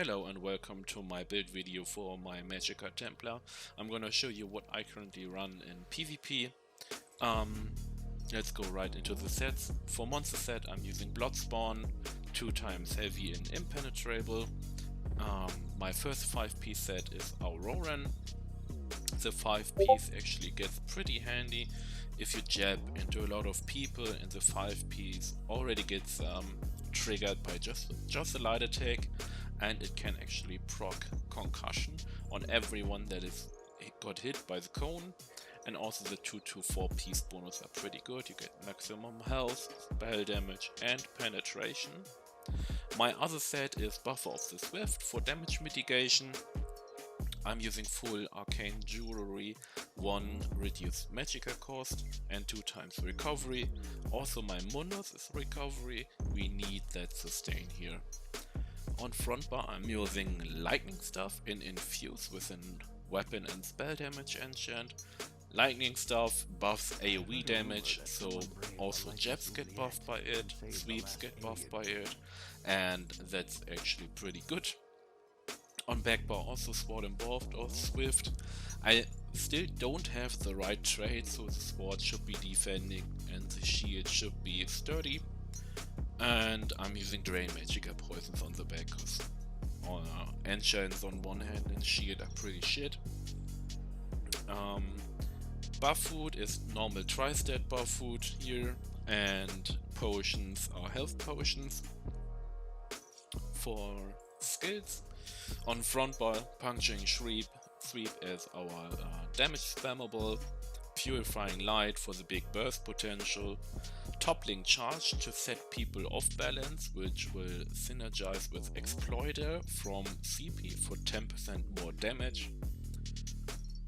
Hello and welcome to my build video for my Magicka Templar. I'm gonna show you what I currently run in PvP. Let's go right into the sets. For monster set I'm using Bloodspawn, 2 times heavy and impenetrable. My first 5-piece set is Auroran. The 5-piece actually gets pretty handy if you jab into a lot of people, and the 5-piece already gets triggered by just a light attack, and it can actually proc concussion on everyone that is got hit by the cone. And also the 2 to 4 piece bonus are pretty good. You get maximum health, spell damage and penetration. My other set is Buffer of the Swift for damage mitigation. I'm using full arcane jewelry, 1 reduced Magicka cost and 2 times recovery. Also my Mundos is recovery, we need that sustain here. On front bar I'm using lightning stuff in infuse with an weapon and spell damage enchant. Lightning stuff buffs AoE damage, so also jabs get buffed by it, sweeps get buffed by it, and that's actually pretty good. On back bar also Sword Involved or Swift. I still don't have the right trade, so the sword should be defending and the shield should be sturdy. And I'm using Drain Magicka Poisons on the back because enchants on one hand and shield are pretty shit. Buff food is normal tri-stat buff food here, and potions are health potions. For skills, on front bar, Puncturing Sweep is our damage spammable, Purifying Light for the big burst potential, Toppling Charge to set people off balance, which will synergize with Exploiter from CP for 10% more damage,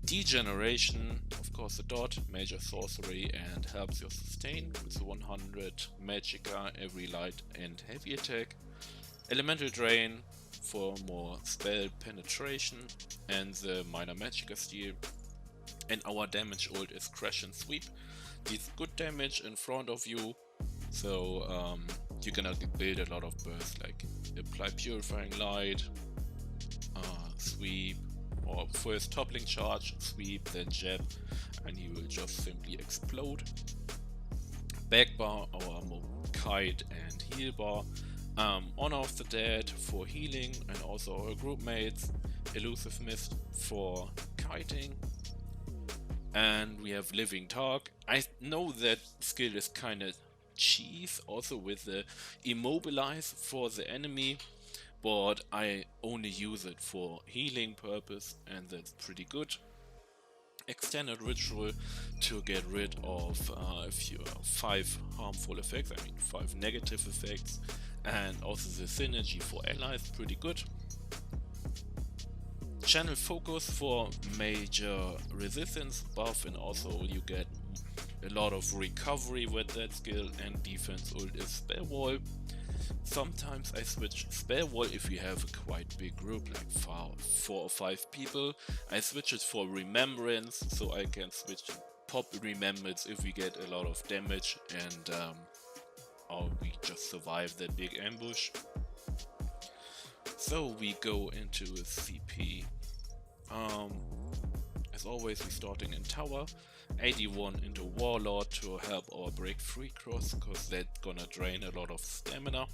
Degeneration, of course a dot, major sorcery and helps your sustain with 100 Magicka every light and heavy attack, Elemental Drain for more spell penetration and the minor Magicka steal. And our damage ult is Crash and Sweep. Deals good damage in front of you, so you're gonna build a lot of bursts, like apply Purifying Light, sweep, or first Toppling Charge, sweep, then jab, and he will just simply explode. Back bar, our kite and heal bar. Honor of the Dead for healing, and also our group mates, Elusive Mist for kiting. And we have Living Talk. I know that skill is kinda cheese, also with the Immobilize for the enemy, but I only use it for healing purpose, and that's pretty good. Extended Ritual to get rid of 5 harmful effects, 5 negative effects, and also the synergy for allies, pretty good. Channel Focus for major resistance buff, and also you get a lot of recovery with that skill, and defense ult is Spell Wall. Sometimes I switch Spell Wall if we have a quite big group, like 4 or 5 people. I switch it for Remembrance, so I can switch pop Remembrance if we get a lot of damage and or we just survive that big ambush. So we go into a CP. As always, we're starting in Tower. 81 into Warlord to help our break free cross, because that's gonna drain a lot of stamina.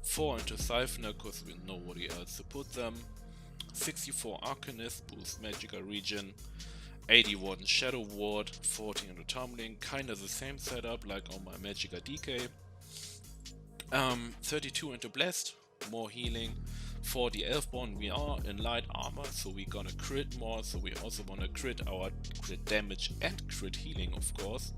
4 into Siphoner, because we nobody else to put them. 64 Arcanist, boost Magicka regen. 81 Shadow Ward, 40 into Tumbling, kinda the same setup like on my Magicka DK. 32 into Blessed, more healing. 40 Elfborn, we are in light armor, so we're gonna crit more, so we also wanna crit our crit damage and crit healing, of course.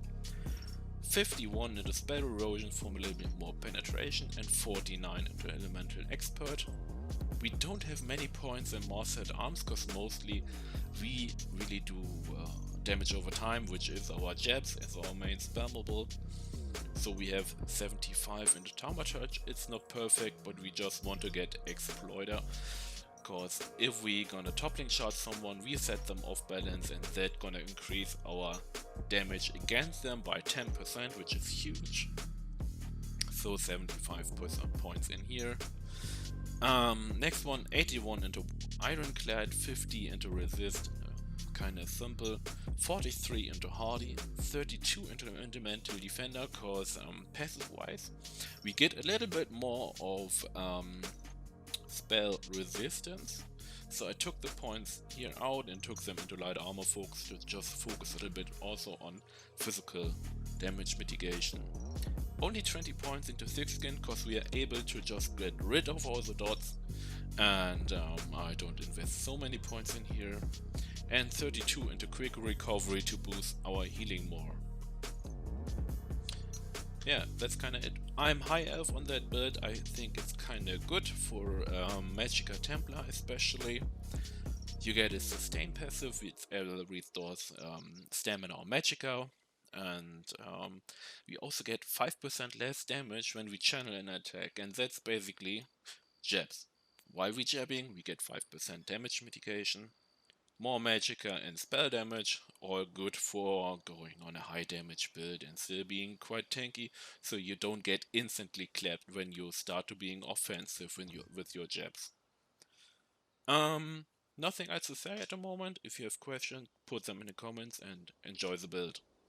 51 into Spell Erosion for a little bit more penetration, and 49 into Elemental Expert. We don't have many points in Morset Arms, because mostly we really do damage over time, which is our jabs as our main spammable. So we have 75 into Thaumaturge. It's not perfect, but we just want to get Exploiter, because if we gonna toppling charge someone, we set them off balance, and that's gonna increase our damage against them by 10%, which is huge. So 75% points in here. Next one, 81 into Ironclad, 50 into Resist, kinda simple, 43 into Hardy, 32 into Mental Defender, cause passive wise, we get a little bit more of spell resistance. So I took the points here out and took them into light armor focus to just focus a little bit also on physical damage mitigation. Only 20 points into thick skin because we are able to just get rid of all the dots, and I don't invest so many points in here. And 32 into quick recovery to boost our healing more. Yeah, that's kinda it. I'm high elf on that build. I think it's kinda good for Magicka Templar especially. You get a sustain passive which restores stamina or magicka, and we also get 5% less damage when we channel an attack, and that's basically jabs. While we jabbing, we get 5% damage mitigation, more magicka and spell damage, all good for going on a high damage build and still being quite tanky, so you don't get instantly clapped when you start to being offensive with your jabs. Nothing else to say at the moment. If you have questions, put them in the comments and enjoy the build.